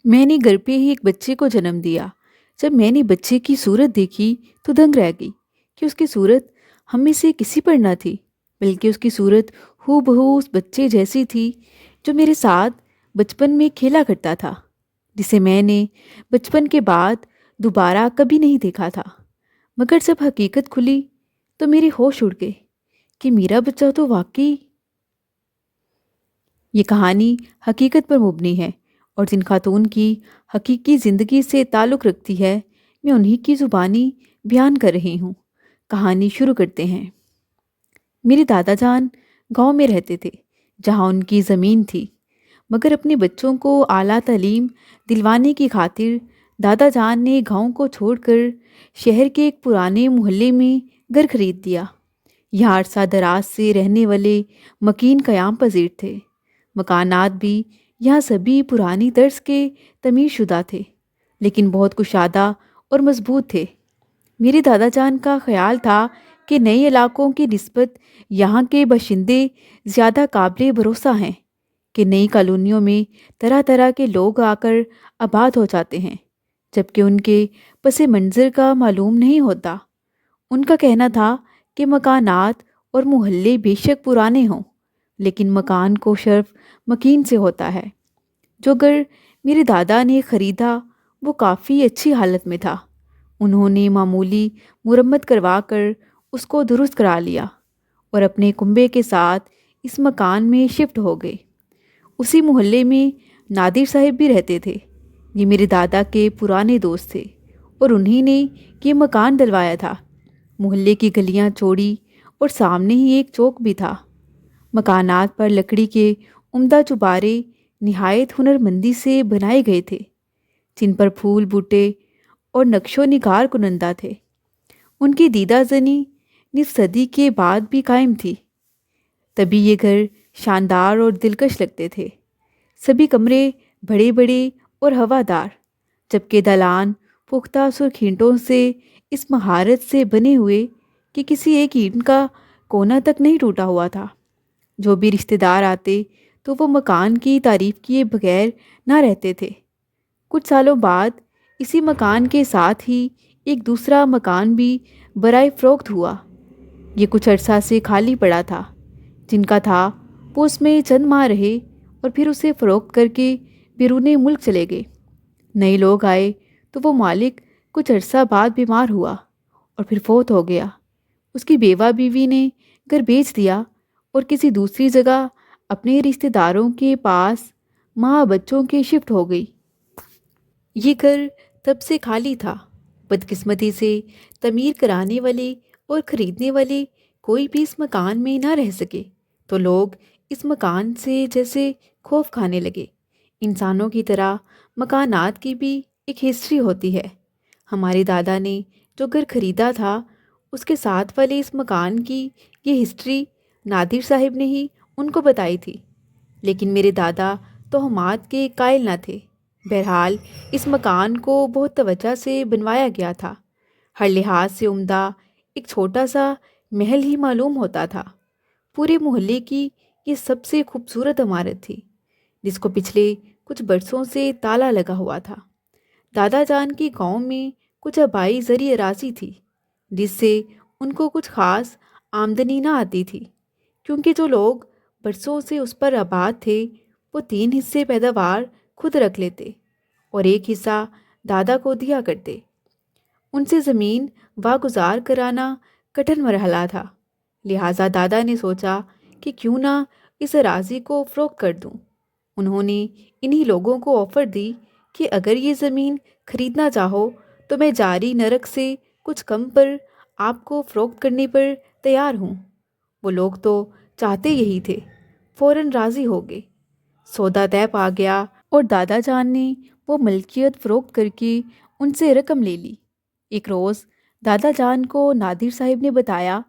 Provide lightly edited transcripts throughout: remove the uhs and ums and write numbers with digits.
میں نے گھر پہ ہی ایک بچے کو جنم دیا۔ جب میں نے بچے کی صورت دیکھی تو دنگ رہ گئی کہ اس کی صورت ہم میں سے کسی پر نہ تھی، بلکہ اس کی صورت ہو بہو اس بچے جیسی تھی جو میرے ساتھ بچپن میں کھیلا کرتا تھا، جسے میں نے بچپن کے بعد دوبارہ کبھی نہیں دیکھا تھا۔ مگر جب حقیقت کھلی تو میرے ہوش اڑ گئے کہ میرا بچہ تو واقعی… یہ کہانی حقیقت پر مبنی ہے، اور جن خاتون کی حقیقی زندگی سے تعلق رکھتی ہے میں انہی کی زبانی بیان کر رہی ہوں۔ کہانی شروع کرتے ہیں۔ میرے دادا جان گاؤں میں رہتے تھے، جہاں ان کی زمین تھی، مگر اپنے بچوں کو اعلیٰ تعلیم دلوانے کی خاطر دادا جان نے گاؤں کو چھوڑ کر شہر کے ایک پرانے محلے میں گھر خرید دیا۔ یہاں عرصہ دراز سے رہنے والے مکین قیام پذیر تھے۔ مکانات بھی یہاں سبھی پرانی طرز کے تعمیر شدہ تھے، لیکن بہت کشادہ اور مضبوط تھے۔ میرے دادا جان کا خیال تھا کہ نئے علاقوں کی نسبت یہاں کے باشندے زیادہ قابل بھروسہ ہیں، کہ نئی کالونیوں میں طرح طرح کے لوگ آ کر آباد ہو جاتے ہیں، جبکہ ان کے پس منظر کا معلوم نہیں ہوتا۔ ان کا کہنا تھا کہ مکانات اور محلے بے شک پرانے ہوں، لیکن مکان کو شرف مکین سے ہوتا ہے۔ جو گھر میرے دادا نے خریدا وہ کافی اچھی حالت میں تھا۔ انہوں نے معمولی مرمت کروا کر اس کو درست کرا لیا اور اپنے کنبے کے ساتھ اس مکان میں شفٹ ہو گئے۔ اسی محلے میں نادر صاحب بھی رہتے تھے۔ یہ میرے دادا کے پرانے دوست تھے اور انہی نے یہ مکان دلوایا تھا۔ محلے کی گلیاں چوڑی اور سامنے ہی ایک چوک بھی تھا۔ مکانات پر لکڑی کے عمدہ چوبارے نہایت ہنرمندی سے بنائے گئے تھے، جن پر پھول بوٹے اور نقش و نگار کنندہ تھے۔ ان کی دیدہ زنی نصف صدی کے بعد بھی قائم تھی، تبھی یہ گھر شاندار اور دلکش لگتے تھے۔ سبھی کمرے بڑے بڑے اور ہوادار، جبکہ دالان پختہ سرخ اینٹوں سے اس مہارت سے بنے ہوئے کہ کسی ایک اینٹ کا کونا تک نہیں ٹوٹا ہوا تھا۔ جو بھی رشتہ دار آتے تو وہ مکان کی تعریف کیے بغیر نہ رہتے تھے۔ کچھ سالوں بعد اسی مکان کے ساتھ ہی ایک دوسرا مکان بھی برائے فروخت ہوا۔ یہ کچھ عرصہ سے خالی پڑا تھا۔ جن کا تھا وہ اس میں چند ماہ رہے اور پھر اسے فروخت کر کے بیرون ملک چلے گئے۔ نئے لوگ آئے تو وہ مالک کچھ عرصہ بعد بیمار ہوا اور پھر فوت ہو گیا۔ اس کی بیوہ بیوی نے گھر بیچ دیا اور کسی دوسری جگہ اپنے رشتہ داروں کے پاس ماں بچوں کے شفٹ ہو گئی۔ یہ گھر تب سے خالی تھا۔ بدقسمتی سے تعمیر کرانے والے اور خریدنے والے کوئی بھی اس مکان میں نہ رہ سکے، تو لوگ اس مکان سے جیسے خوف کھانے لگے۔ انسانوں کی طرح مکانات کی بھی ایک ہسٹری ہوتی ہے۔ ہمارے دادا نے جو گھر خریدا تھا اس کے ساتھ والے اس مکان کی یہ ہسٹری نادر صاحب نے ہی ان کو بتائی تھی، لیکن میرے دادا توہمات کے قائل نہ تھے۔ بہرحال اس مکان کو بہت توجہ سے بنوایا گیا تھا۔ ہر لحاظ سے عمدہ ایک چھوٹا سا محل ہی معلوم ہوتا تھا۔ پورے محلے کی یہ سب سے خوبصورت عمارت تھی، جس کو پچھلے کچھ برسوں سے تالا لگا ہوا تھا۔ دادا جان کی گاؤں میں کچھ آبائی زرعی اراضی تھی، جس سے ان کو کچھ خاص آمدنی نہ آتی تھی، کیونکہ جو لوگ برسوں سے اس پر آباد تھے وہ 3 حصے پیداوار خود رکھ لیتے اور ایک حصہ دادا کو دیا کرتے۔ ان سے زمین واگزار کرانا کٹھن مرحلہ تھا، لہٰذا دادا نے سوچا کہ کیوں نہ اس اراضی کو فروخت کر دوں۔ انہوں نے انہی لوگوں کو آفر دی کہ اگر یہ زمین خریدنا چاہو تو میں جاری نرخ سے کچھ کم پر آپ کو فروخت کرنے پر تیار ہوں۔ وہ لوگ تو چاہتے یہی تھے، فوراً راضی ہو گئے۔ سودا طے پا گیا اور دادا جان نے وہ ملکیت فروخت کر کے ان سے رقم لے لی۔ ایک روز دادا جان کو نادر صاحب نے بتایا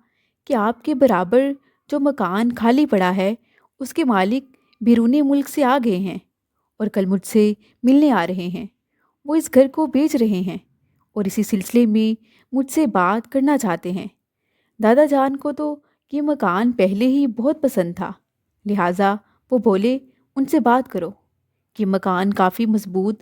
کہ آپ کے برابر جو مکان خالی پڑا ہے اس کے مالک بیرون ملک سے آ گئے ہیں اور کل مجھ سے ملنے آ رہے ہیں۔ وہ اس گھر کو بیچ رہے ہیں اور اسی سلسلے میں مجھ سے بات کرنا چاہتے ہیں۔ دادا جان کو تو یہ مکان پہلے ہی بہت پسند تھا، لہٰذا وہ بولے ان سے بات کرو۔ یہ مکان کافی مضبوط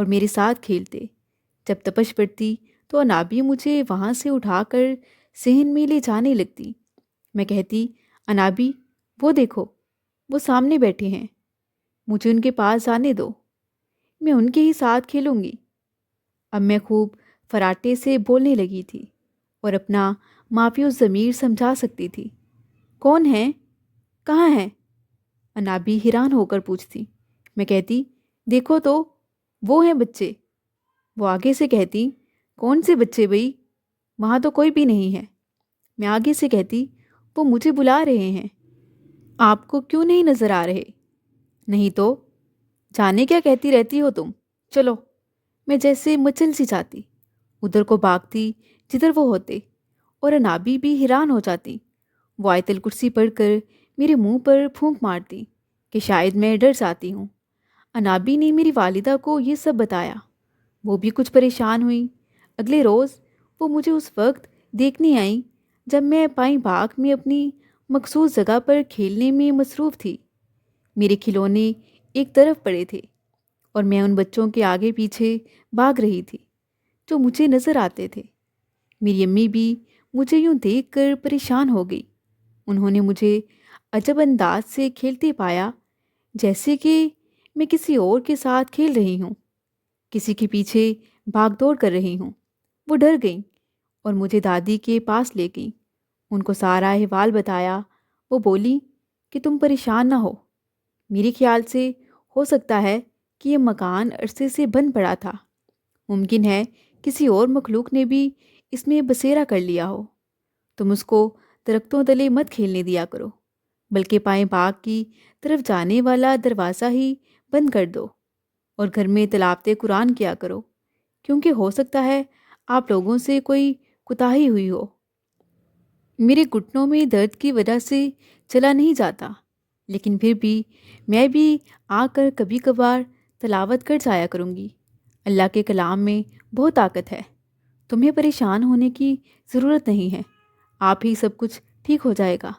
اور میرے ساتھ کھیلتے۔ جب تپش پڑتی تو انابی مجھے وہاں سے اٹھا کر صحن میں لے جانے لگتی۔ میں کہتی، انابی وہ دیکھو، وہ سامنے بیٹھے ہیں، مجھے ان کے پاس جانے دو، میں ان کے ہی ساتھ کھیلوں گی۔ اب میں خوب فراٹے سے بولنے لگی تھی اور اپنا معافی الضمیر سمجھا سکتی تھی۔ کون ہیں؟ کہاں ہیں؟ انابی حیران ہو کر پوچھتی۔ میں کہتی، دیکھو تو وہ ہیں بچے۔ وہ آگے سے کہتی، کون سے بچے بھئی؟ وہاں تو کوئی بھی نہیں ہے۔ میں آگے سے کہتی، وہ مجھے بلا رہے ہیں، آپ کو کیوں نہیں نظر آ رہے؟ نہیں تو جانے کیا کہتی رہتی ہو تم، چلو۔ میں جیسے مچل سی جاتی، ادھر کو بھاگتی جدھر وہ ہوتے، اور انابی بھی حیران ہو جاتی۔ وہ آیت الکرسی پڑھ کر میرے منہ پر پھونک مارتی کہ شاید میں ڈر جاتی ہوں۔ انابی نے میری والدہ کو یہ سب بتایا، وہ بھی کچھ پریشان ہوئی۔ اگلے روز وہ مجھے اس وقت دیکھنے آئیں جب میں پائیں باغ میں اپنی مخصوص جگہ پر کھیلنے میں مصروف تھی۔ میرے کھلونے ایک طرف پڑے تھے اور میں ان بچوں کے آگے پیچھے بھاگ رہی تھی جو مجھے نظر آتے تھے۔ میری امی بھی مجھے یوں دیکھ کر پریشان ہو گئی۔ انہوں نے مجھے عجب انداز سے کھیلتے پایا، جیسے کہ میں کسی اور کے ساتھ کھیل رہی ہوں، کسی کے پیچھے بھاگ دوڑ کر رہی ہوں۔ وہ ڈر گئیں اور مجھے دادی کے پاس لے گئیں۔ ان کو سارا احوال بتایا۔ وہ بولی کہ تم پریشان نہ ہو، میرے خیال سے ہو سکتا ہے کہ یہ مکان عرصے سے بند پڑا تھا، ممکن ہے کسی اور مخلوق نے بھی اس میں بسیرا کر لیا ہو۔ تم اس کو درختوں تلے مت کھیلنے دیا کرو، بلکہ پائیں باغ کی طرف جانے والا دروازہ ہی بند کر دو، اور گھر میں تلاوت قرآن کیا کرو، کیونکہ ہو سکتا ہے آپ لوگوں سے کوئی کوتاہی ہوئی ہو۔ میرے گھٹنوں میں درد کی وجہ سے چلا نہیں جاتا، لیکن پھر بھی میں بھی آ کر کبھی کبھار تلاوت کر جایا کروں گی۔ اللہ کے کلام میں بہت طاقت ہے، تمہیں پریشان ہونے کی ضرورت نہیں ہے، آپ ہی سب کچھ ٹھیک ہو جائے گا۔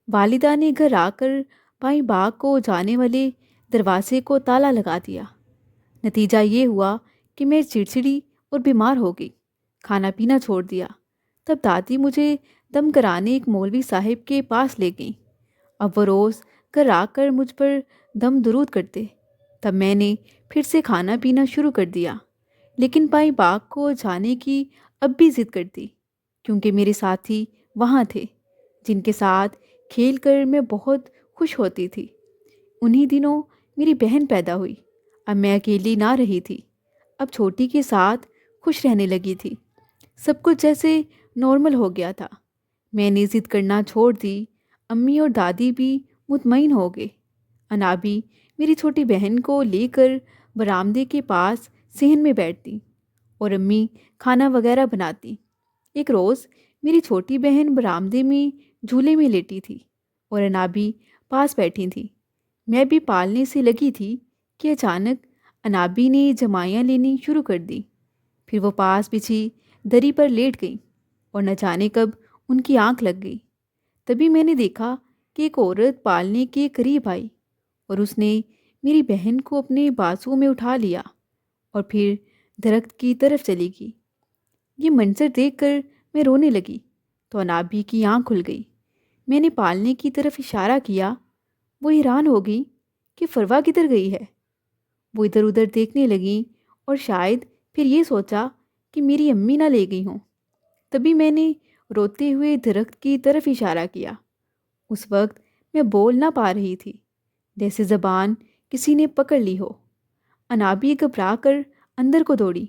والدہ نے گھر آ کر بائیں باغ کو جانے والے دروازے کو تالا لگا دیا۔ نتیجہ یہ ہوا کہ میں چڑچڑی اور بیمار ہو گئی، کھانا پینا چھوڑ دیا۔ تب دادی مجھے دم کرانے ایک مولوی صاحب کے پاس لے گئیں۔ اب وہ روز گھر آ کر مجھ پر دم درود کرتے۔ تب میں نے پھر سے کھانا پینا شروع کر دیا، لیکن پائیں باغ کو جانے کی اب بھی ضد کرتی، کیونکہ میرے ساتھی وہاں تھے جن کے ساتھ کھیل کر میں بہت خوش ہوتی تھی۔ انہی دنوں میری بہن پیدا ہوئی۔ اب میں اکیلی نہ رہی تھی، اب چھوٹی کے ساتھ خوش رہنے لگی تھی۔ سب کچھ جیسے نارمل ہو گیا تھا۔ میں نے ضد کرنا چھوڑ دی۔ امی اور دادی بھی مطمئن ہو گئے۔ انابی میری چھوٹی بہن کو لے کر برآمدے کے پاس صحن میں بیٹھتی اور امی کھانا وغیرہ بناتی۔ ایک روز میری چھوٹی بہن برآمدے میں جھولے میں لیٹی تھی اور انابی پاس بیٹھی تھی۔ میں بھی پالنے سے لگی تھی کہ اچانک انابی نے جمائیاں لینی شروع کر دی۔ پھر وہ پاس بچھی دری پر لیٹ گئی اور نہ جانے کب ان کی آنکھ لگ گئی۔ تبھی میں نے دیکھا کہ ایک عورت پالنے کے قریب آئی اور اس نے میری بہن کو اپنے بازو میں اٹھا لیا اور پھر درخت کی طرف چلی گئی۔ یہ منظر دیکھ کر میں رونے لگی تو انابی کی آنکھ کھل گئی۔ میں نے پالنے کی طرف اشارہ کیا۔ وہ حیران ہو گئی کہ فروا کدھر گئی ہے۔ وہ ادھر ادھر دیکھنے لگیں اور شاید پھر یہ سوچا کہ میری امی نہ لے گئی ہوں۔ تبھی میں نے روتے ہوئے درخت کی طرف اشارہ کیا۔ اس وقت میں بول نہ پا رہی تھی، جیسے زبان کسی نے پکڑ لی ہو۔ انابی گھبرا کر اندر کو دوڑی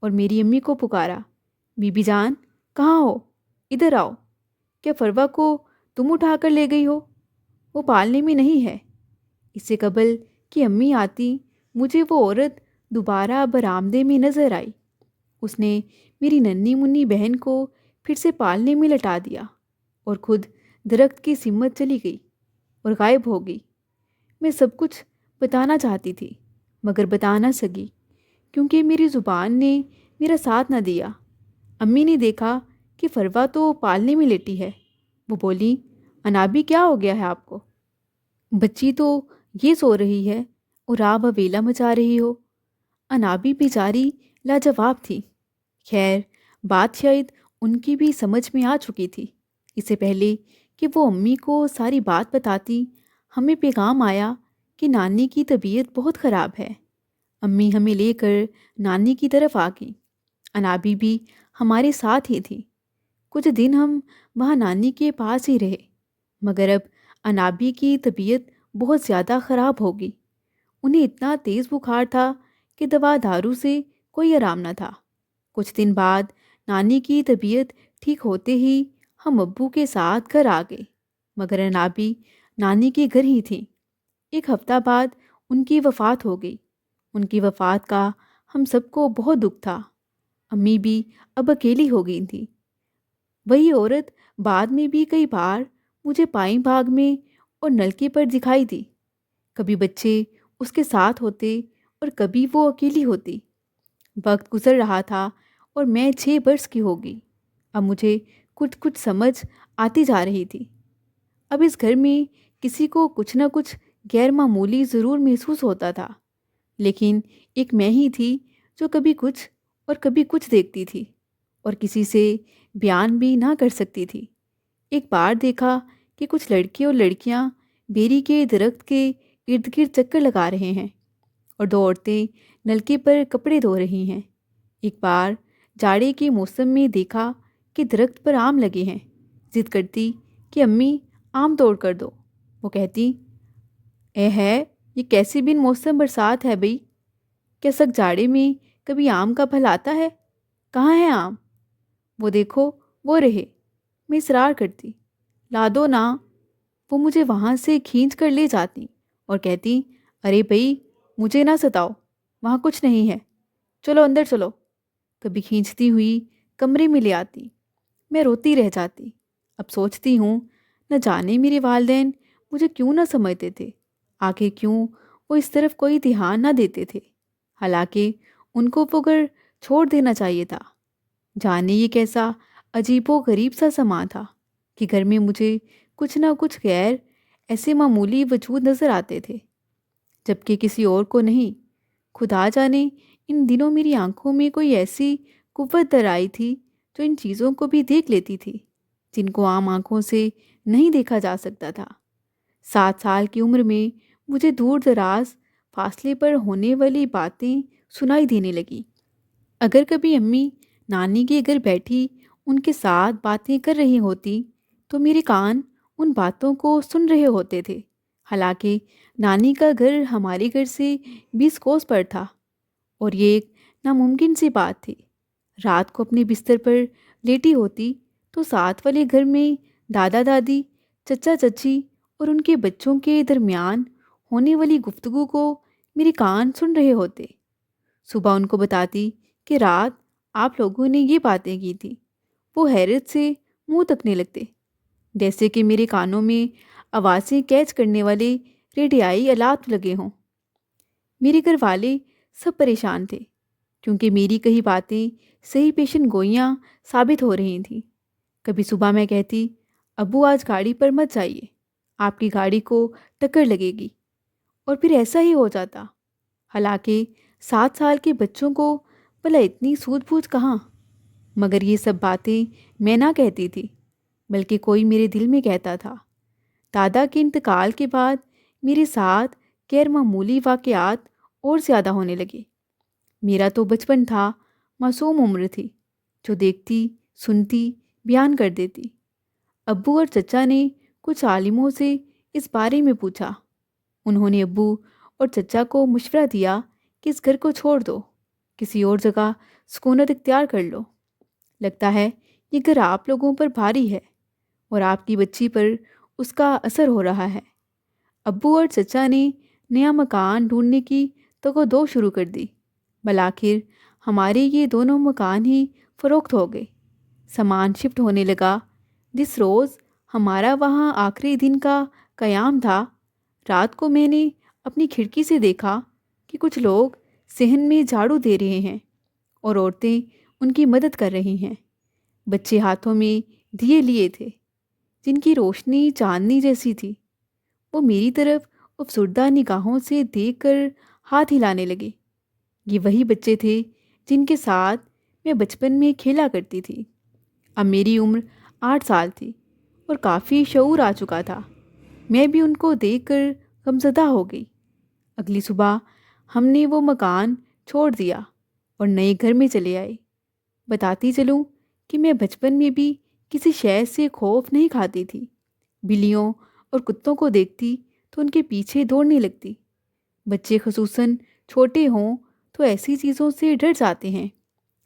اور میری امی کو پکارا، بی بی جان کہاں ہو؟ ادھر آؤ۔ کیا فروا کو تم اٹھا کر لے گئی ہو؟ وہ پالنے میں نہیں ہے۔ اس سے قبل کہ امی آتی مجھے وہ عورت دوبارہ برآمدے میں نظر آئی۔ اس نے میری ننھی منی بہن کو پھر سے پالنے میں لٹا دیا اور خود درخت کی سمت چلی گئی اور غائب ہو گئی۔ میں سب کچھ بتانا چاہتی تھی مگر بتا نہ سکی، کیونکہ میری زبان نے میرا ساتھ نہ دیا۔ امی نے دیکھا کہ فروا تو پالنے میں لیٹی ہے۔ وہ بولی، انابی کیا ہو گیا ہے آپ کو؟ بچی تو یہ سو رہی ہے اور آپ اویلا مچا رہی ہو۔ انابی بیچاری لاجواب تھی۔ خیر، بات شاید ان کی بھی سمجھ میں آ چکی تھی۔ اس سے پہلے کہ وہ امی کو ساری بات بتاتی، ہمیں پیغام آیا کہ نانی کی طبیعت بہت خراب ہے۔ امی ہمیں لے کر نانی کی طرف آ گئیں۔ انابی بھی ہمارے ساتھ ہی تھی۔ کچھ دن ہم وہاں نانی کے پاس ہی رہے، مگر اب انابی کی طبیعت بہت زیادہ خراب ہو گئی۔ انہیں اتنا تیز بخار تھا کہ دوا دارو سے کوئی آرام نہ تھا۔ کچھ دن بعد نانی کی طبیعت ٹھیک ہوتے ہی ہم ابو کے ساتھ گھر آ گئے، مگر انابی نانی کے گھر ہی تھی۔ ایک ہفتہ بعد ان کی وفات ہو گئی۔ ان کی وفات کا ہم سب کو بہت دکھ تھا۔ امی بھی اب اکیلی ہو گئی تھی۔ وہی عورت بعد میں بھی کئی بار مجھے پائیں باغ میں اور نلکے پر دکھائی دی۔ کبھی بچے اس کے ساتھ ہوتے اور کبھی وہ اکیلی ہوتی۔ وقت گزر رہا تھا اور میں 6 برس کی ہو گئی۔ اب مجھے کچھ کچھ سمجھ آتی جا رہی تھی۔ اب اس گھر میں کسی کو کچھ نہ کچھ غیر معمولی ضرور محسوس ہوتا تھا، لیکن ایک میں ہی تھی جو کبھی کچھ اور کبھی کچھ دیکھتی تھی اور کسی سے بیان بھی نہ کر سکتی تھی۔ ایک بار دیکھا کہ کچھ لڑکے اور لڑکیاں بیری کے درخت کے ارد گرد چکر لگا رہے ہیں اور 2 عورتیں نلکے پر کپڑے دھو رہی ہیں۔ ایک بار جاڑے کے موسم میں دیکھا کہ درخت پر آم لگے ہیں۔ ضد کرتی کہ امی آم توڑ کر دو۔ وہ کہتی، اے ہے، یہ کیسی بن موسم برسات ہے بھئی؟ کیا سخت جاڑے میں کبھی آم کا پھل آتا ہے؟ کہاں ہے آم؟ وہ دیکھو، وہ رہے۔ میں اصرار کرتی، لا دو نا۔ وہ مجھے وہاں سے کھینچ کر لے جاتی اور کہتی، ارے بھئی، مجھے نہ ستاؤ، وہاں کچھ نہیں ہے، چلو اندر چلو۔ کبھی کھینچتی ہوئی کمرے میں لے آتی۔ میں روتی رہ جاتی۔ اب سوچتی ہوں، نہ جانے میرے والدین مجھے کیوں نہ سمجھتے تھے، آخر کیوں وہ اس طرف کوئی دھیان نہ دیتے تھے، حالانکہ ان کو وہ گھر چھوڑ دینا چاہیے تھا۔ جانے یہ کیسا عجیب و غریب سا سما تھا کہ گھر میں مجھے کچھ نہ کچھ غیر ایسے معمولی وجود نظر آتے تھے، جبکہ کسی اور کو نہیں۔ خدا جانے ان دنوں میری آنکھوں میں کوئی ایسی قوت در آئی تھی جو ان چیزوں کو بھی دیکھ لیتی تھی جن کو عام آنکھوں سے نہیں دیکھا جا سکتا تھا۔ 7 سال کی عمر میں مجھے دور دراز فاصلے پر ہونے والی باتیں سنائی دینے لگی۔ اگر کبھی امی نانی کے گھر بیٹھی ان کے ساتھ باتیں کر رہی ہوتی تو میرے کان ان باتوں کو سن رہے ہوتے تھے، حالانکہ نانی کا گھر ہمارے گھر سے 20 کوس پر تھا اور یہ ایک ناممکن سی بات تھی۔ رات کو اپنے بستر پر لیٹی ہوتی تو ساتھ والے گھر میں دادا دادی، چچا چچی اور ان کے بچوں کے درمیان ہونے والی گفتگو کو میرے کان سن رہے ہوتے۔ صبح ان کو بتاتی کہ رات آپ لوگوں نے یہ باتیں کی تھی۔ وہ حیرت سے منہ تکنے لگتے، جیسے کہ میرے کانوں میں آوازیں کیچ کرنے والے ریڈیائی آلات لگے ہوں۔ میرے گھر والے سب پریشان تھے کیونکہ میری کئی باتیں صحیح پیشن گوئیاں ثابت ہو رہی تھیں۔ کبھی صبح میں کہتی، ابو آج گاڑی پر مت جائیے، آپ کی گاڑی کو ٹکر لگے گی، اور پھر ایسا ہی ہو جاتا۔ حالانکہ 7 سال کے بچوں کو بھلا اتنی سوجھ بوجھ کہاں؟ مگر یہ سب باتیں میں نہ کہتی تھی، بلکہ کوئی میرے دل میں کہتا تھا۔ دادا کے انتقال کے بعد میرے ساتھ غیر معمولی واقعات اور زیادہ ہونے لگے۔ میرا تو بچپن تھا، معصوم عمر تھی، جو دیکھتی، سنتی، بیان کر دیتی۔ ابو اور چچا نے کچھ عالموں سے اس بارے میں پوچھا۔ انہوں نے ابو اور چچا کو مشورہ دیا کہ اس گھر کو چھوڑ دو، کسی اور جگہ سکونت اختیار کر لو۔ لگتا ہے یہ گھر آپ لوگوں پر بھاری ہے اور آپ کی بچی پر اس کا اثر ہو رہا ہے۔ ابو اور چچا نے نیا مکان ڈھونڈنے کی تگ-و-دو شروع کر دی۔ بالآخر ہمارے یہ دونوں مکان ہی فروخت ہو گئے۔ سامان شفٹ ہونے لگا۔ جس روز ہمارا وہاں آخری دن کا قیام تھا، رات کو میں نے اپنی کھڑکی سے دیکھا کہ کچھ لوگ صحن میں جھاڑو دے رہے ہیں اور عورتیں ان کی مدد کر رہی ہیں۔ بچے ہاتھوں میں دیے لیے تھے جن کی روشنی چاندنی جیسی تھی۔ وہ میری طرف افسردہ نگاہوں سے دیکھ کر ہاتھ ہلانے لگے، یہ وہی بچے تھے جن کے ساتھ میں بچپن میں کھیلا کرتی تھی۔ اب میری عمر 8 سال تھی اور کافی شعور آ چکا تھا۔ میں بھی ان کو دیکھ کر غمزدہ ہو گئی۔ اگلی صبح ہم نے وہ مکان چھوڑ دیا اور نئے گھر میں چلے آئے۔ بتاتی چلوں کہ میں بچپن میں بھی کسی شے سے خوف نہیں کھاتی تھی۔ بلیوں اور کتوں کو دیکھتی تو ان کے پیچھے دوڑنے لگتی۔ بچے خصوصاً چھوٹے ہوں تو ایسی چیزوں سے ڈر جاتے ہیں،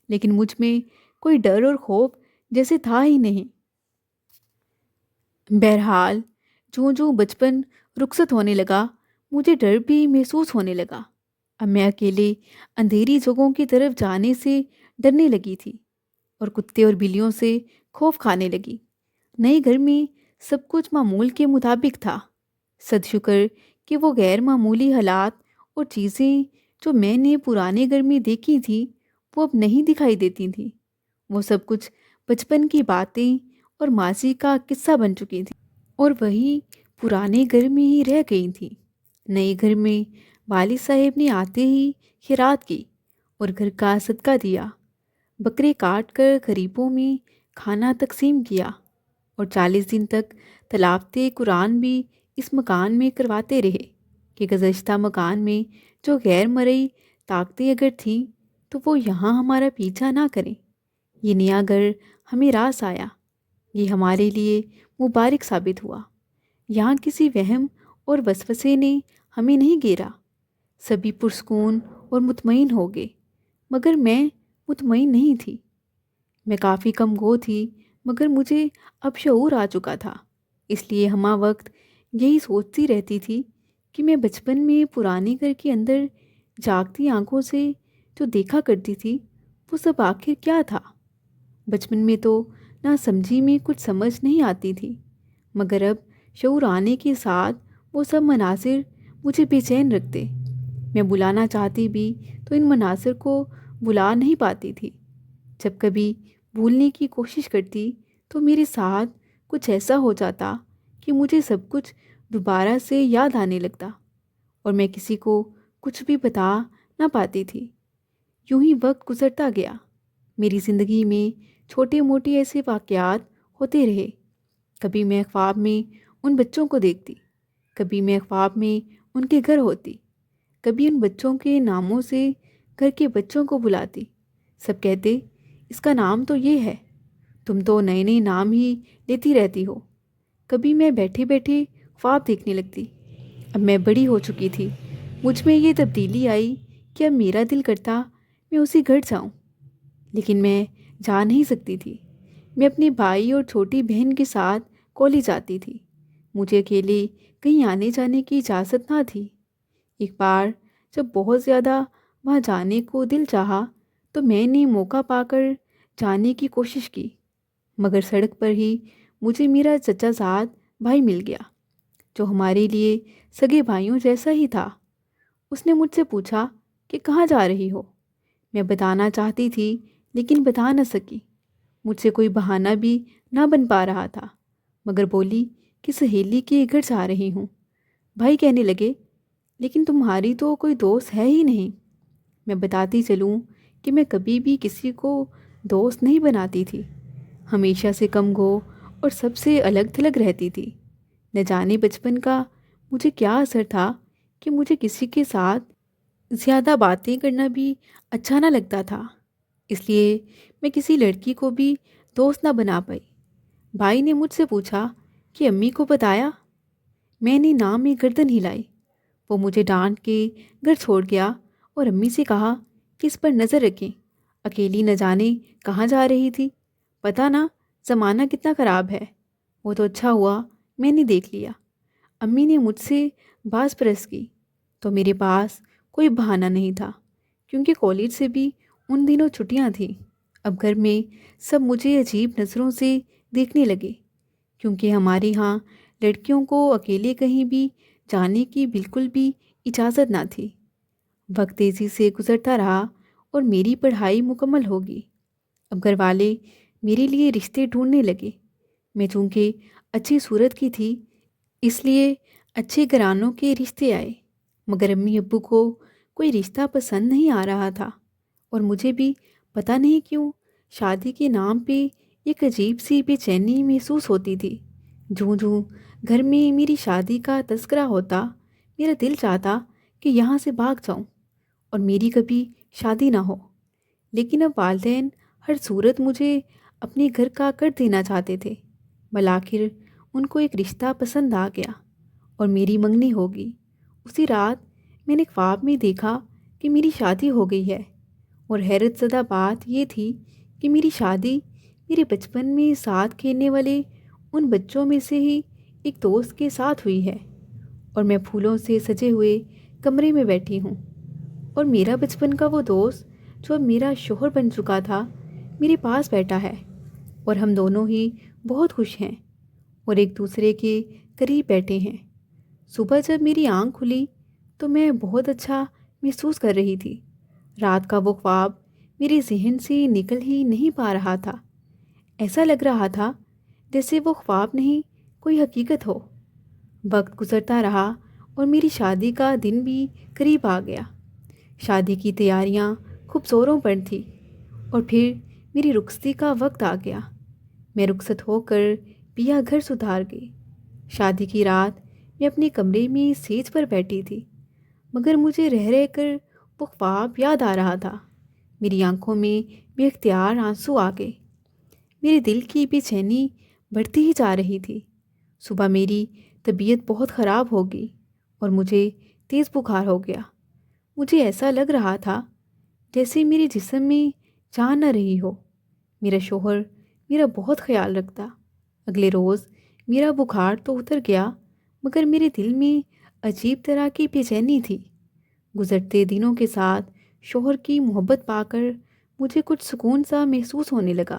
لیکن مجھ میں کوئی ڈر اور خوف جیسے تھا ہی نہیں۔ بہرحال جوں جوں بچپن رخصت ہونے لگا مجھے ڈر بھی محسوس ہونے لگا۔ اب میں اکیلے اندھیری جگہوں کی طرف جانے سے ڈرنے لگی تھی اور کتے اور بلیوں سے خوف کھانے لگی۔ نئے گھر میں سب کچھ معمول کے مطابق تھا۔ صد شکر کہ وہ غیر معمولی حالات اور چیزیں جو میں نے پرانے گھر میں دیکھی تھیں وہ اب نہیں دکھائی دیتی تھیں۔ وہ سب کچھ بچپن کی باتیں اور ماضی کا قصہ بن چکی تھیں اور وہی پرانے گھر میں ہی رہ گئی تھیں۔ نئے گھر میں والد صاحب نے آتے ہی خیرات کی اور گھر کا صدقہ دیا، بکرے کاٹ کر غریبوں میں کھانا تقسیم کیا اور 40 دن تک تلاوت قرآن بھی اس مکان میں کرواتے رہے کہ گزشتہ مکان میں جو غیر مرئی طاقتیں اگر تھیں تو وہ یہاں ہمارا پیچھا نہ کریں۔ یہ نیا گھر ہمیں راس آیا، یہ ہمارے لیے مبارک ثابت ہوا۔ یہاں کسی وہم اور وسوسے نے ہمیں نہیں گھیرا۔ سبھی پرسکون اور مطمئن ہو گئے، مگر میں مطمئن نہیں تھی۔ میں کافی کم گو تھی، مگر مجھے اب شعور آ چکا تھا، اس لیے ہمہ وقت یہی سوچتی رہتی تھی کہ میں بچپن میں پرانے گھر کے اندر جاگتی آنکھوں سے جو دیکھا کرتی تھی وہ سب آخر کیا تھا۔ بچپن میں تو نہ سمجھی میں کچھ سمجھ نہیں آتی تھی، مگر اب شعور آنے کے ساتھ وہ سب مناظر مجھے بے چین رکھتے۔ میں بلانا چاہتی بھی تو ان مناظر کو بلا نہیں پاتی تھی۔ جب کبھی بھولنے کی کوشش کرتی تو میرے ساتھ کچھ ایسا ہو جاتا کہ مجھے سب کچھ دوبارہ سے یاد آنے لگتا اور میں کسی کو کچھ بھی بتا نہ پاتی تھی۔ یوں ہی وقت گزرتا گیا۔ میری زندگی میں چھوٹے موٹے ایسے واقعات ہوتے رہے۔ کبھی میں خواب میں ان بچوں کو دیکھتی، کبھی میں خواب میں ان کے گھر ہوتی، کبھی ان بچوں کے ناموں سے گھر کے بچوں کو بلاتی۔ سب کہتے اس کا نام تو یہ ہے، تم تو نئے نئے نام ہی لیتی رہتی ہو۔ کبھی میں بیٹھے بیٹھے خواب دیکھنے لگتی۔ اب میں بڑی ہو چکی تھی، مجھ میں یہ تبدیلی آئی کہ اب میرا دل کرتا میں اسی گھر جاؤں، لیکن میں جا نہیں سکتی تھی۔ میں اپنے بھائی اور چھوٹی بہن کے ساتھ کالج جاتی تھی، مجھے اکیلے کہیں آنے جانے کی اجازت نہ تھی۔ ایک بار جب بہت زیادہ وہاں جانے کو دل چاہا تو میں نے موقع پا کر جانے کی کوشش کی، مگر سڑک پر ہی مجھے میرا چچا زاد بھائی مل گیا جو ہمارے لیے سگے بھائیوں جیسا ہی تھا۔ اس نے مجھ سے پوچھا کہ کہاں جا رہی ہو؟ میں بتانا چاہتی تھی لیکن بتا نہ سکی۔ مجھ سے کوئی بہانہ بھی نہ بن پا رہا تھا، مگر بولی کہ سہیلی کے گھر جا رہی ہوں۔ بھائی کہنے لگے لیکن تمہاری تو کوئی دوست ہے ہی نہیں۔ میں بتاتی چلوں کہ میں کبھی بھی کسی کو دوست نہیں بناتی تھی، ہمیشہ سے کم گو اور سب سے الگ تھلگ رہتی تھی۔ نہ جانے بچپن کا مجھے کیا اثر تھا کہ مجھے کسی کے ساتھ زیادہ باتیں کرنا بھی اچھا نہ لگتا تھا، اس لیے میں کسی لڑکی کو بھی دوست نہ بنا پائی۔ بھائی نے مجھ سے پوچھا کہ امی کو بتایا؟ میں نے نام میں گردن ہلائی۔ وہ مجھے ڈانٹ کے گھر چھوڑ گیا اور امی سے کہا کہ اس پر نظر رکھیں، اکیلی نہ جانے کہاں جا رہی تھی، پتہ نہ زمانہ کتنا خراب ہے۔ وہ تو اچھا ہوا میں نے دیکھ لیا۔ امی نے مجھ سے باز پرس کی تو میرے پاس کوئی بہانہ نہیں تھا، کیونکہ کالج سے بھی ان دنوں چھٹیاں تھیں۔ اب گھر میں سب مجھے عجیب نظروں سے دیکھنے لگے، کیونکہ ہمارے ہاں لڑکیوں کو اکیلے کہیں بھی جانے کی بالکل بھی اجازت نہ تھی۔ وقت تیزی سے گزرتا رہا اور میری پڑھائی مکمل ہوگی۔ اب گھر والے میرے لیے رشتے ڈھونڈنے لگے۔ میں چونکہ اچھی صورت کی تھی اس لیے اچھے گھرانوں کے رشتے آئے، مگر امی ابو کو کوئی رشتہ پسند نہیں آ رہا تھا، اور مجھے بھی پتہ نہیں کیوں شادی کے نام پہ ایک عجیب سی بے چینی محسوس ہوتی تھی۔ جوں جوں گھر میں میری شادی کا تذکرہ ہوتا، میرا دل چاہتا کہ یہاں سے بھاگ جاؤں اور میری کبھی شادی نہ ہو۔ لیکن اب والدین ہر صورت مجھے اپنے گھر کا کر دینا چاہتے تھے۔ بالآخر ان کو ایک رشتہ پسند آ گیا اور میری منگنی ہوگی۔ اسی رات میں نے خواب میں دیکھا کہ میری شادی ہو گئی ہے، اور حیرت زدہ بات یہ تھی کہ میری شادی میرے بچپن میں ساتھ کھیلنے والے ان بچوں میں سے ہی ایک دوست کے ساتھ ہوئی ہے، اور میں پھولوں سے سجے ہوئے کمرے میں بیٹھی ہوں، اور میرا بچپن کا وہ دوست جو اب میرا شوہر بن چکا تھا میرے پاس بیٹھا ہے، اور ہم دونوں ہی بہت خوش ہیں اور ایک دوسرے کے قریب بیٹھے ہیں۔ صبح جب میری آنکھ کھلی تو میں بہت اچھا محسوس کر رہی تھی۔ رات کا وہ خواب میرے ذہن سے نکل ہی نہیں پا رہا تھا۔ ایسا لگ رہا تھا جیسے وہ خواب نہیں کوئی حقیقت ہو۔ وقت گزرتا رہا اور میری شادی کا دن بھی قریب آ گیا۔ شادی کی تیاریاں خوب زوروں پر تھی، اور پھر میری رخصتی کا وقت آ گیا۔ میں رخصت ہو کر پیا گھر سدھار گئی۔ شادی کی رات میں اپنے کمرے میں سیج پر بیٹھی تھی، مگر مجھے رہ رہ کر وہ خواب یاد آ رہا تھا۔ میری آنکھوں میں بے اختیار آنسو آ گئے۔ میرے دل کی بے چینی بڑھتی ہی جا رہی تھی۔ صبح میری طبیعت بہت خراب ہو گئی اور مجھے تیز بخار ہو گیا۔ مجھے ایسا لگ رہا تھا جیسے میرے جسم میں جان نہ رہی ہو۔ میرا شوہر میرا بہت خیال رکھتا۔ اگلے روز میرا بخار تو اتر گیا، مگر میرے دل میں عجیب طرح کی بے چینی تھی۔ گزرتے دنوں کے ساتھ شوہر کی محبت پا کر مجھے کچھ سکون سا محسوس ہونے لگا۔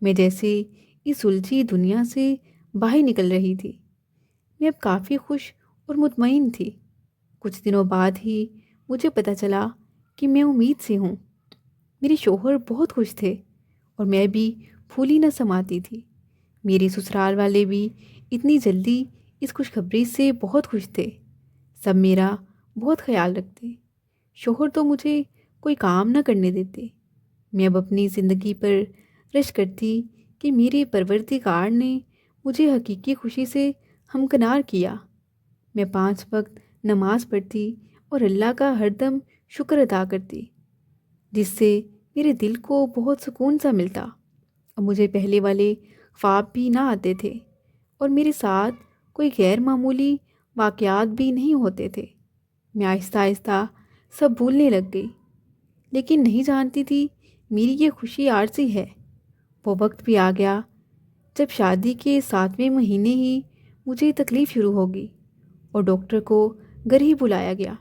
میں جیسے اس الجھی دنیا سے باہر نکل رہی تھی۔ میں اب کافی خوش اور مطمئن تھی۔ کچھ دنوں بعد ہی مجھے پتہ چلا کہ میں امید سے ہوں۔ میرے شوہر بہت خوش تھے اور میں بھی پھولی نہ سماتی تھی۔ میرے سسرال والے بھی اتنی جلدی اس خوشخبری سے بہت خوش تھے۔ سب میرا بہت خیال رکھتے۔ شوہر تو مجھے کوئی کام نہ کرنے دیتے۔ میں اب اپنی زندگی پر رشک کرتی کہ میرے پروردگار نے مجھے حقیقی خوشی سے ہمکنار کیا۔ میں 5 وقت نماز پڑھتی اور اللہ کا ہر دم شکر ادا کرتی، جس سے میرے دل کو بہت سکون سا ملتا۔ اب مجھے پہلے والے خواب بھی نہ آتے تھے، اور میرے ساتھ کوئی غیر معمولی واقعات بھی نہیں ہوتے تھے۔ میں آہستہ آہستہ سب بھولنے لگ گئی، لیکن نہیں جانتی تھی میری یہ خوشی عارضی ہے۔ وہ وقت بھی آ گیا جب شادی کے 7ویں مہینے ہی مجھے تکلیف شروع ہوگی اور ڈاکٹر کو گھر ہی بلایا گیا۔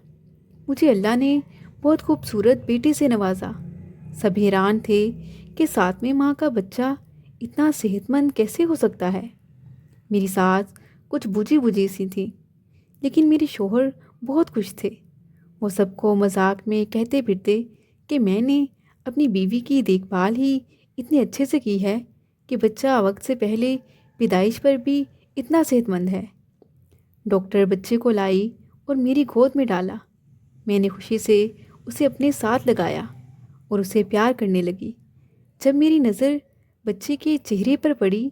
مجھے اللہ نے بہت خوبصورت بیٹے سے نوازا۔ سب حیران تھے کہ 7ویں ماہ کا بچہ اتنا صحت مند کیسے ہو سکتا ہے۔ میری ساس کچھ بجھی بجھی سی تھی، لیکن میرے شوہر بہت خوش تھے۔ وہ سب کو مذاق میں کہتے پھرتے کہ میں نے اپنی بیوی کی دیکھ بھال ہی اتنے اچھے سے کی ہے کہ بچہ وقت سے پہلے پیدائش پر بھی اتنا صحت مند ہے۔ ڈاکٹر بچے کو لائی اور میری گود میں ڈالا۔ میں نے خوشی سے اسے اپنے ساتھ لگایا اور اسے پیار کرنے لگی۔ جب میری نظر بچے کے چہرے پر پڑی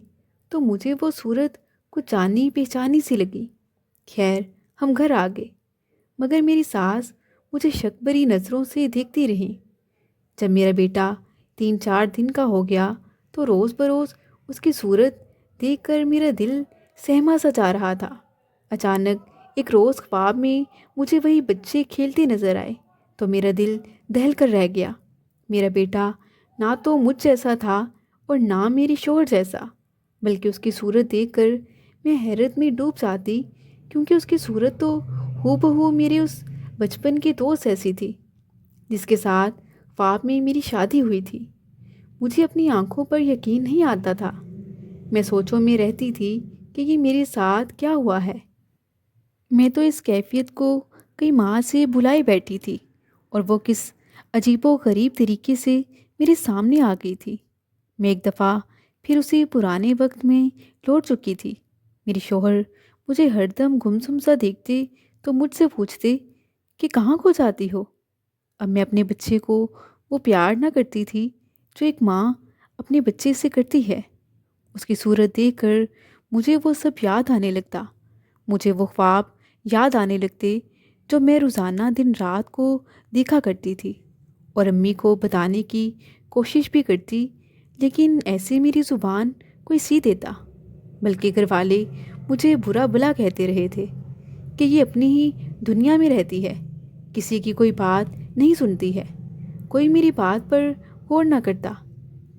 تو مجھے وہ صورت کچھ جانی پہچانی سی لگی۔ خیر، ہم گھر آ گئے، مگر میری ساس مجھے شک بھری نظروں سے دیکھتی رہیں۔ جب میرا بیٹا 3-4 دن کا ہو گیا تو روز بروز اس کی صورت دیکھ کر میرا دل سہما سا جا رہا تھا۔ اچانک ایک روز خواب میں مجھے وہی بچے کھیلتے نظر آئے تو میرا دل دہل کر رہ گیا۔ میرا بیٹا نہ تو مجھ جیسا تھا اور نہ میرے شوہر جیسا، بلکہ اس کی صورت دیکھ کر میں حیرت میں ڈوب جاتی، کیونکہ اس کی صورت تو ہو بہو میرے اس بچپن کے دوست ایسی تھی جس کے ساتھ خواب میں میری شادی ہوئی تھی۔ مجھے اپنی آنکھوں پر یقین نہیں آتا تھا۔ میں سوچوں میں رہتی تھی کہ یہ میرے ساتھ کیا ہوا ہے۔ میں تو اس کیفیت کو کئی ماہ سے بھلائے بیٹھی تھی، اور وہ کس عجیب و غریب طریقے سے میرے سامنے آ گئی تھی۔ میں ایک دفعہ پھر اسی پرانے وقت میں لوٹ چکی تھی۔ میرے شوہر مجھے ہر دم گمسم سا دیکھتے تو مجھ سے پوچھتے کہ کہاں کھو جاتی ہو؟ اب میں اپنے بچے کو وہ پیار نہ کرتی تھی جو ایک ماں اپنے بچے سے کرتی ہے۔ اس کی صورت دیکھ کر مجھے وہ سب یاد آنے لگتا، مجھے وہ خواب یاد آنے لگتے جو میں روزانہ دن رات کو دیکھا کرتی تھی، اور امی کو بتانے کی کوشش بھی کرتی، لیکن ایسے میری زبان کوئی سی دیتا، بلکہ گھر والے مجھے برا بھلا کہتے رہے تھے کہ یہ اپنی ہی دنیا میں رہتی ہے، کسی کی کوئی بات نہیں سنتی ہے، کوئی میری بات پر غور نہ کرتا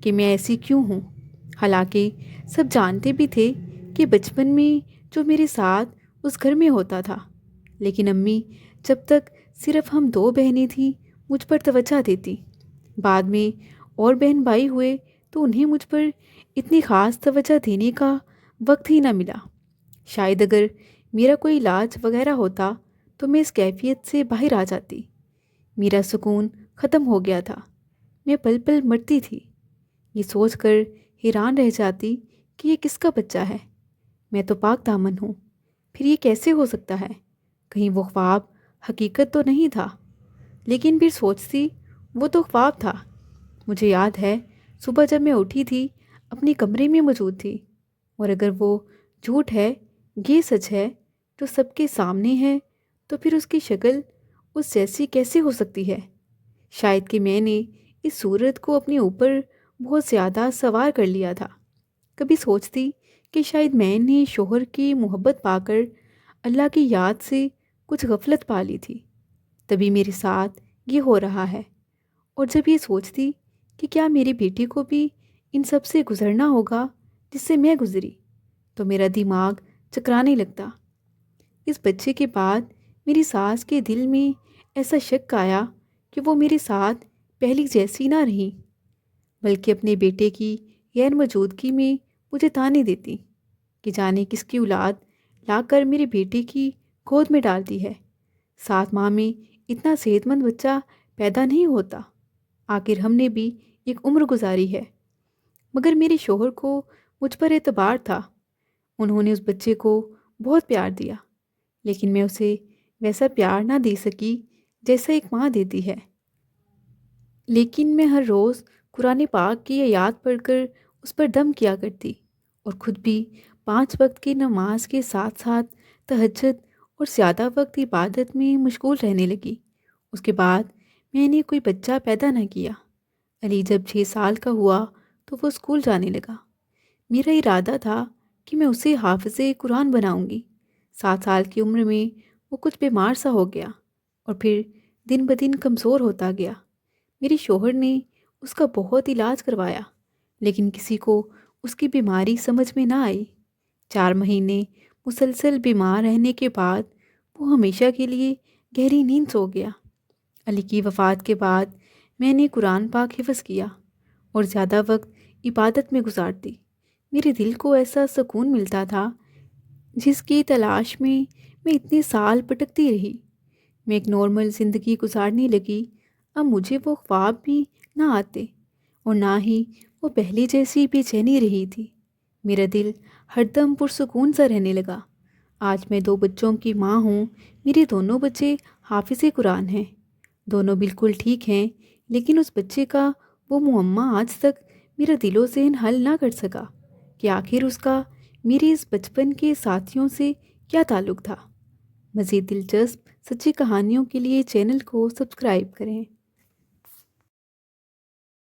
کہ میں ایسی کیوں ہوں۔ حالانکہ سب جانتے بھی تھے کہ بچپن میں جو میرے ساتھ اس گھر میں ہوتا تھا، لیکن امی جب تک صرف ہم دو بہنیں تھیں مجھ پر توجہ دیتی۔ بعد میں اور بہن بھائی ہوئے تو انہیں مجھ پر اتنی خاص توجہ دینے کا وقت ہی نہ ملا۔ شاید اگر میرا کوئی علاج وغیرہ ہوتا تو میں اس کیفیت سے باہر آ جاتی۔ میرا سکون ختم ہو گیا تھا، میں پل پل مرتی تھی، یہ سوچ کر حیران رہ جاتی کہ یہ کس کا بچہ ہے۔ میں تو پاک دامن ہوں، پھر یہ کیسے ہو سکتا ہے؟ کہیں وہ خواب حقیقت تو نہیں تھا؟ لیکن پھر سوچتی وہ تو خواب تھا۔ مجھے یاد ہے صبح جب میں اٹھی تھی اپنے کمرے میں موجود تھی، اور اگر وہ جھوٹ ہے، یہ سچ ہے جو سب کے سامنے ہے، تو پھر اس کی شکل اس جیسی کیسے ہو سکتی ہے؟ شاید کہ میں نے اس صورت کو اپنے اوپر بہت زیادہ سوار کر لیا تھا۔ کبھی سوچتی کہ شاید میں نے شوہر کی محبت پا کر اللہ کی یاد سے کچھ غفلت پا لی تھی، تبھی میرے ساتھ یہ ہو رہا ہے۔ اور جب یہ سوچتی کہ کیا میری بیٹی کو بھی ان سب سے گزرنا ہوگا جس سے میں گزری، تو میرا دماغ چکرانے لگتا۔ اس بچے کے بعد میری ساس کے دل میں ایسا شک آیا کہ وہ میرے ساتھ پہلی جیسی نہ رہی، بلکہ اپنے بیٹے کی غیر موجودگی میں مجھے تانے دیتی کہ جانے کس کی اولاد لا کر میرے بیٹے کی گود میں ڈالتی ہے۔ 7 ماہ میں اتنا صحت مند بچہ پیدا نہیں ہوتا، آخر ہم نے بھی ایک عمر گزاری ہے۔ مگر میرے شوہر کو مجھ پر اعتبار تھا، انہوں نے اس بچے کو بہت پیار دیا، لیکن میں اسے ویسا پیار نہ دے سکی جیسا ایک ماں دیتی ہے۔ لیکن میں ہر روز قرآن پاک کی آیات پڑھ کر اس پر دم کیا کرتی، اور خود بھی 5 وقت کی نماز کے ساتھ ساتھ تہجد اور زیادہ وقت عبادت میں مشغول رہنے لگی۔ اس کے بعد میں نے کوئی بچہ پیدا نہ کیا۔ علی جب 6 سال کا ہوا تو وہ اسکول جانے لگا۔ میرا ارادہ تھا کہ میں اسے حافظ قرآن بناؤں گی۔ 7 سال کی عمر میں وہ کچھ بیمار سا ہو گیا، اور پھر دن بدن کمزور ہوتا گیا۔ میرے شوہر نے اس کا بہت علاج کروایا، لیکن کسی کو اس کی بیماری سمجھ میں نہ آئی۔ 4 مہینے مسلسل بیمار رہنے کے بعد وہ ہمیشہ کے لیے گہری نیند سو گیا۔ علی کی وفات کے بعد میں نے قرآن پاک حفظ کیا اور زیادہ وقت عبادت میں گزارتی۔ میرے دل کو ایسا سکون ملتا تھا جس کی تلاش میں اتنے سال بھٹکتی رہی۔ میں ایک نارمل زندگی گزارنے لگی۔ اب مجھے وہ خواب بھی نہ آتے، اور نہ ہی وہ پہلے جیسی بے چینی رہی تھی۔ میرا دل ہر دم پرسکون سا رہنے لگا۔ آج میں 2 بچوں کی ماں ہوں۔ میرے دونوں بچے حافظ قرآن ہیں، دونوں بالکل ٹھیک ہیں، لیکن اس بچے کا وہ معمہ آج تک میرا دل و ذہن حل نہ کر سکا کہ آخر اس کا میرے اس بچپن کے ساتھیوں سے کیا تعلق تھا۔ مزید دلچسپ سچی کہانیوں کے لیے چینل کو سبسکرائب کریں۔